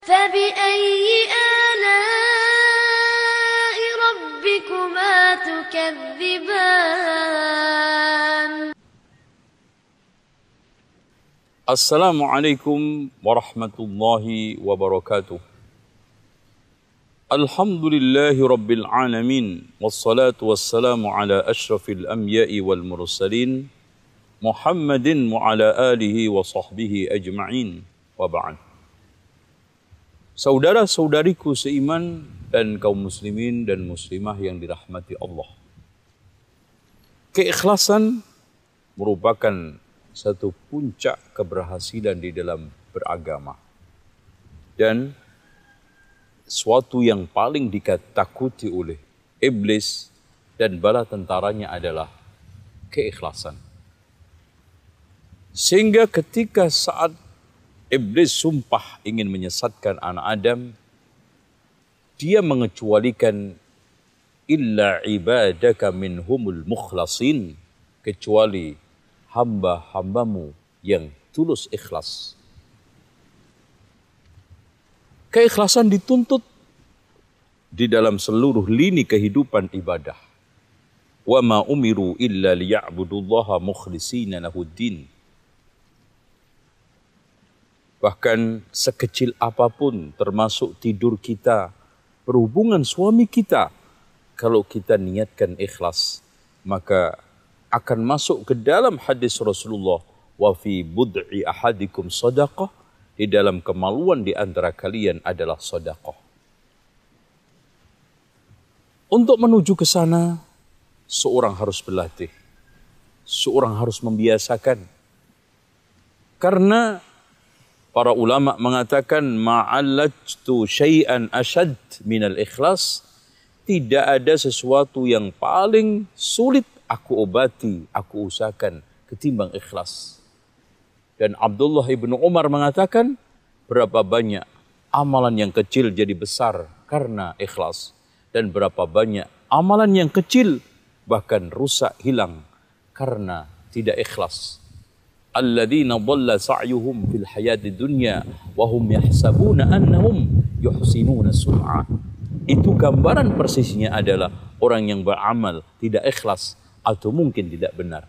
فبأي آلاء ربكما تكذبان Assalamualaikum warahmatullahi wabarakatuh. Alhamdulillahi rabbil alamin. Wassalatu wassalamu ala ashrafil anbiya'i wal mursalin. Muhammadin wa ala alihi wa sahbihi ajma'in. Wa ba'd. Saudara-saudariku seiman dan kaum muslimin dan muslimah yang dirahmati Allah. Keikhlasan merupakan satu puncak keberhasilan di dalam beragama. Dan suatu yang paling ditakuti oleh iblis dan bala tentaranya adalah keikhlasan. Sehingga ketika saat iblis sumpah ingin menyesatkan anak Adam, dia mengecualikan illa ibadaka minhumul mukhlasin, kecuali hamba-hambamu yang tulus ikhlas. Keikhlasan dituntut di dalam seluruh lini kehidupan ibadah. Wa ma umiru illa liya'budullaha mukhlishina lahuddin. Bahkan sekecil apapun termasuk tidur kita, perhubungan suami kita, kalau kita niatkan ikhlas, maka akan masuk ke dalam hadis Rasulullah, wa fi bud'i ahadikum sadaqah, di dalam kemaluan di antara kalian adalah sedekah. Untuk menuju ke sana, seorang harus berlatih. Seorang harus membiasakan. Karena para ulama mengatakan ma'allajtu syai'an asyad minal ikhlas, tidak ada sesuatu yang paling sulit aku obati, aku usahakan ketimbang ikhlas. Dan Abdullah ibnu Umar mengatakan, berapa banyak amalan yang kecil jadi besar karena ikhlas. Dan berapa banyak amalan yang kecil bahkan rusak hilang karena tidak ikhlas. Alladzina dhalla sa'yuhum fil hayati dunya wa hum yahsabuna annahum yuhsinuna sun'a. Itu gambaran persisnya adalah orang yang beramal tidak ikhlas atau mungkin tidak benar.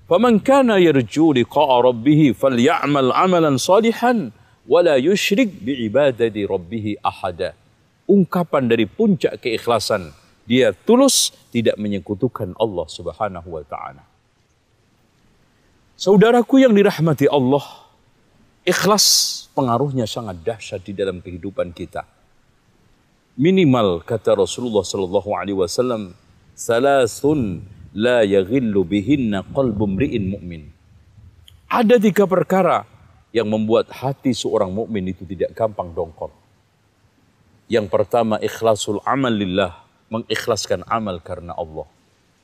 Faman kana yarju liqa'a rabbih falyamal 'amalan salihan wa la yusyrik bi'ibadati rabbih ahada. Ungkapan dari puncak keikhlasan, dia tulus tidak menyekutukan Allah Subhanahu wa taala. Saudaraku yang dirahmati Allah, ikhlas pengaruhnya sangat dahsyat di dalam kehidupan kita. Minimal kata Rasulullah sallallahu alaihi wasallam, salasun la yaghillu bihinna qalbu mri'in mu'min. Ada 3 perkara yang membuat hati seorang mukmin itu tidak gampang dongkol. Yang pertama, ikhlasul amal lillah, mengikhlaskan amal karena Allah.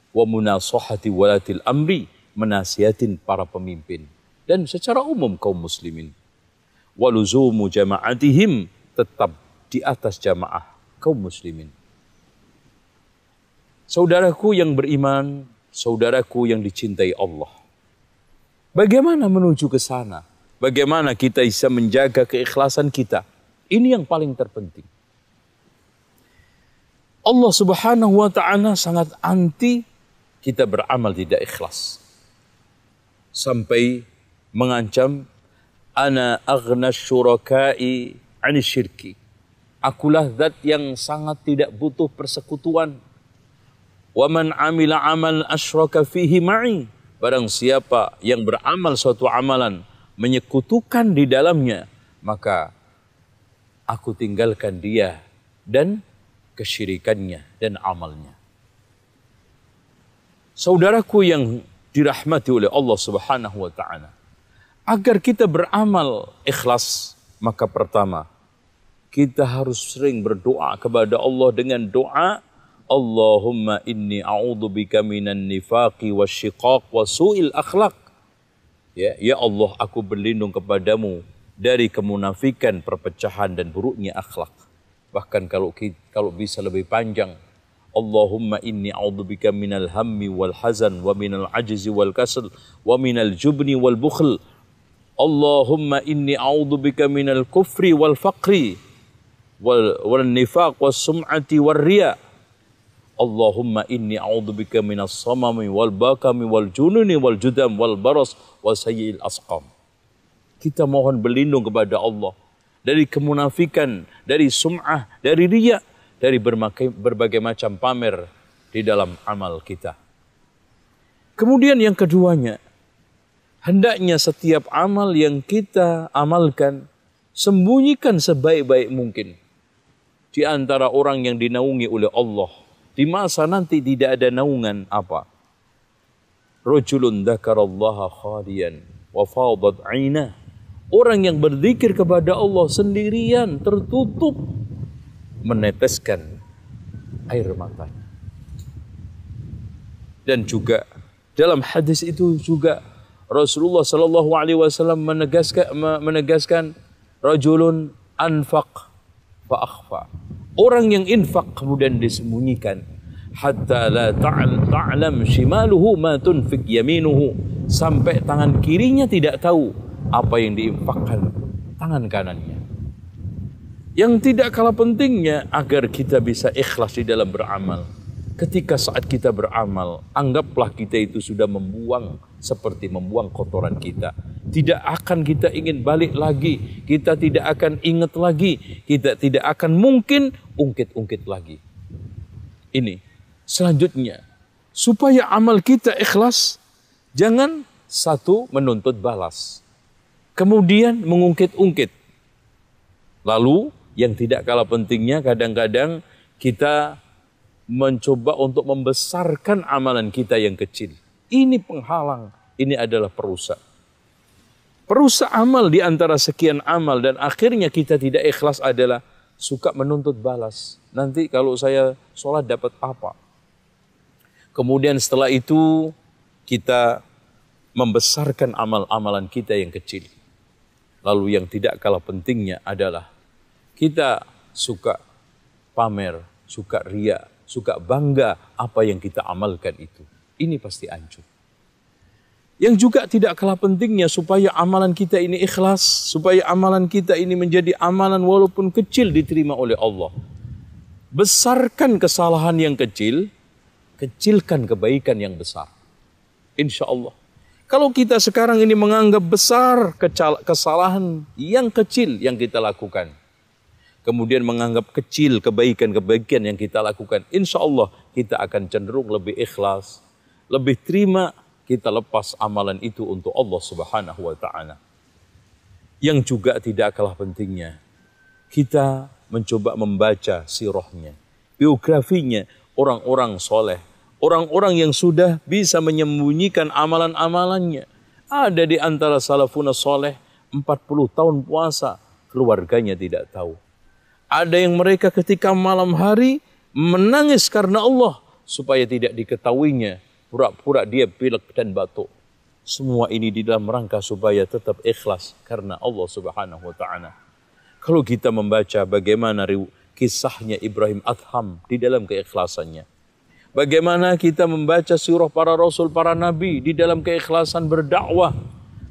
Wa munasahati walatil amri, menasihatin para pemimpin dan secara umum kaum muslimin. Wa luzumu jama'atihim, tetap di atas jamaah kaum muslimin. Saudaraku yang beriman, saudaraku yang dicintai Allah. Bagaimana menuju ke sana? Bagaimana kita bisa menjaga keikhlasan kita? Ini yang paling terpenting. Allah Subhanahu wa ta'ala sangat anti kita beramal tidak ikhlas. Sampai mengancam, ana aghna syuraka'i 'ani syirki. Akulah zat yang sangat tidak butuh persekutuan. Wa man 'amila 'amal asyraka fihi ma'i. Barang siapa yang beramal suatu amalan menyekutukan di dalamnya, maka aku tinggalkan dia dan kesyirikannya dan amalnya. Saudaraku yang dirahmati oleh Allah Subhanahu wa taala, agar kita beramal ikhlas, maka pertama, kita harus sering berdoa kepada Allah dengan doa, Allahumma inni a'udzubika minan nifaqi wasyiqaq wa su'il akhlaq. Ya Allah, aku berlindung kepadamu dari kemunafikan, perpecahan dan buruknya akhlak. Bahkan kalau bisa lebih panjang, Allahumma inni a'udzubika minal hammi wal hazan wa minal ajzi wal kasal wa minal jubni wal bukhl. Allahumma inni a'udzubika minal kufri wal faqri wal nifaq was sum'ati war riya. Allahumma inni a'udzubika minas samami wal bakami wal jununi wal judam wal baras wa sayyi'il asqam. Kita mohon berlindung kepada Allah dari kemunafikan, dari sum'ah, dari riya, dari berbagai macam pamer di dalam amal kita. Kemudian yang keduanya, hendaknya setiap amal yang kita amalkan, sembunyikan sebaik-baik mungkin di antara orang yang dinaungi oleh Allah. Di masa nanti tidak ada naungan apa? Rajulun dzakarallaha khaliyan wa fadat 'ainah. Orang yang berzikir kepada Allah sendirian, tertutup, meneteskan air matanya. Dan juga dalam hadis itu juga Rasulullah sallallahu alaihi wasallam menegaskan rajulun anfaq fa akhfa. Orang yang infak kemudian disembunyikan, hatta la ta'lam shimaluhu ma tunfik yaminuhu, sampai tangan kirinya tidak tahu apa yang diinfakkan tangan kanannya. Yang tidak kalah pentingnya agar kita bisa ikhlas di dalam beramal. Ketika saat kita beramal, anggaplah kita itu sudah membuang seperti membuang kotoran kita. Tidak akan kita ingin balik lagi, kita tidak akan ingat lagi, kita tidak akan mungkin ungkit-ungkit lagi. Ini selanjutnya, supaya amal kita ikhlas, jangan satu menuntut balas, kemudian mengungkit-ungkit. Lalu yang tidak kalah pentingnya, kadang-kadang kita mencoba untuk membesarkan amalan kita yang kecil. Ini penghalang, ini adalah perusak. Perusak amal di antara sekian amal dan akhirnya kita tidak ikhlas adalah suka menuntut balas. Nanti kalau saya sholat dapat apa? Kemudian setelah itu kita membesarkan amal-amalan kita yang kecil. Lalu yang tidak kalah pentingnya adalah kita suka pamer, suka riya, suka bangga apa yang kita amalkan itu. Ini pasti hancur. Yang juga tidak kalah pentingnya supaya amalan kita ini ikhlas, supaya amalan kita ini menjadi amalan walaupun kecil diterima oleh Allah. Besarkan kesalahan yang kecil, kecilkan kebaikan yang besar. Insya Allah. Kalau kita sekarang ini menganggap besar kesalahan yang kecil yang kita lakukan, kemudian menganggap kecil kebaikan-kebaikan yang kita lakukan, insya Allah kita akan cenderung lebih ikhlas, lebih terima, kita lepas amalan itu untuk Allah Subhanahu wa Ta'ala. Yang juga tidak kalah pentingnya, kita mencoba membaca sirahnya, biografinya orang-orang soleh, orang-orang yang sudah bisa menyembunyikan amalan-amalannya. Ada di antara salafun soleh 40 tahun puasa, keluarganya tidak tahu. Ada yang mereka ketika malam hari menangis karena Allah supaya tidak diketahuinya, pura-pura dia pilek dan batuk. Semua ini di dalam rangka supaya tetap ikhlas karena Allah Subhanahu wa Ta'ala. Kalau kita membaca bagaimana kisahnya Ibrahim Adham di dalam keikhlasannya, bagaimana kita membaca sirah para rasul, para nabi di dalam keikhlasan berdakwah,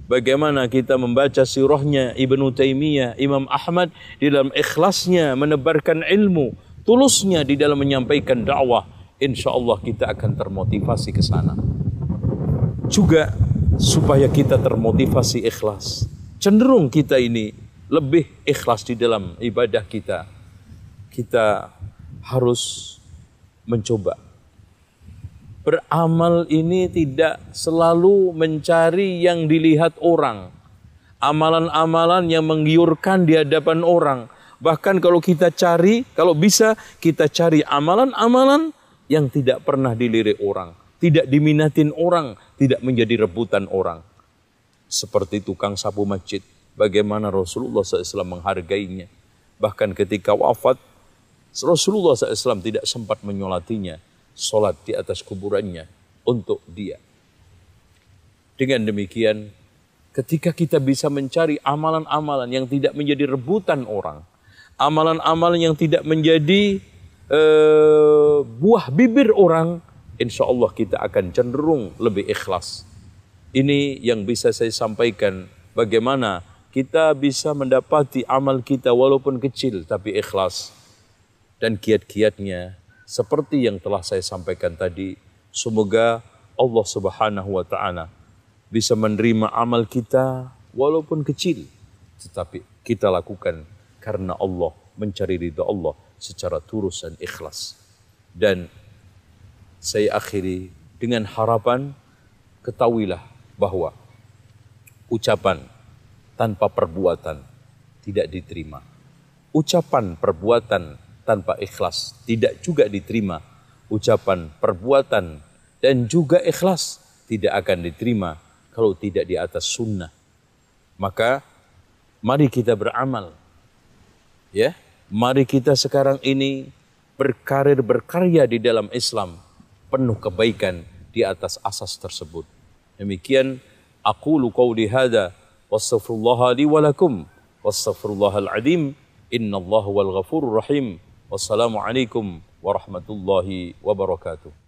bagaimana kita membaca sirahnya Ibnu Taimiyah, Imam Ahmad di dalam ikhlasnya menebarkan ilmu, tulusnya di dalam menyampaikan dakwah, insya Allah kita akan termotivasi ke sana. Juga supaya kita termotivasi ikhlas, cenderung kita ini lebih ikhlas di dalam ibadah kita. Kita harus mencoba beramal ini tidak selalu mencari yang dilihat orang. Amalan-amalan yang menggiurkan di hadapan orang. Bahkan kalau kita cari, kalau bisa kita cari amalan-amalan yang tidak pernah dilirik orang, tidak diminatin orang, tidak menjadi rebutan orang. Seperti tukang sapu masjid, bagaimana Rasulullah SAW menghargainya. Bahkan ketika wafat, Rasulullah SAW tidak sempat menyolatinya, sholat di atas kuburannya untuk dia. Dengan demikian, ketika kita bisa mencari amalan-amalan yang tidak menjadi rebutan orang, amalan-amalan yang tidak menjadi buah bibir orang, insya Allah kita akan cenderung lebih ikhlas. Ini yang bisa saya sampaikan bagaimana kita bisa mendapati amal kita walaupun kecil tapi ikhlas. Dan kiat-kiatnya seperti yang telah saya sampaikan tadi, semoga Allah Subhanahu wa taala bisa menerima amal kita walaupun kecil, tetapi kita lakukan karena Allah, mencari ridha Allah secara tulus dan ikhlas. Dan saya akhiri dengan harapan, ketahuilah bahwa ucapan tanpa perbuatan tidak diterima. Ucapan perbuatan tanpa ikhlas tidak juga diterima. Ucapan perbuatan dan juga ikhlas tidak akan diterima kalau tidak di atas sunnah. Maka mari kita beramal. Ya, mari kita sekarang ini berkarya di dalam Islam, penuh kebaikan di atas asas tersebut. Demikian aqulu qawli hadza wastaghfirullaha li wa lakum wastaghfirullahal azim innallaha wal ghafurur rahim. Wassalamualaikum warahmatullahi wabarakatuh.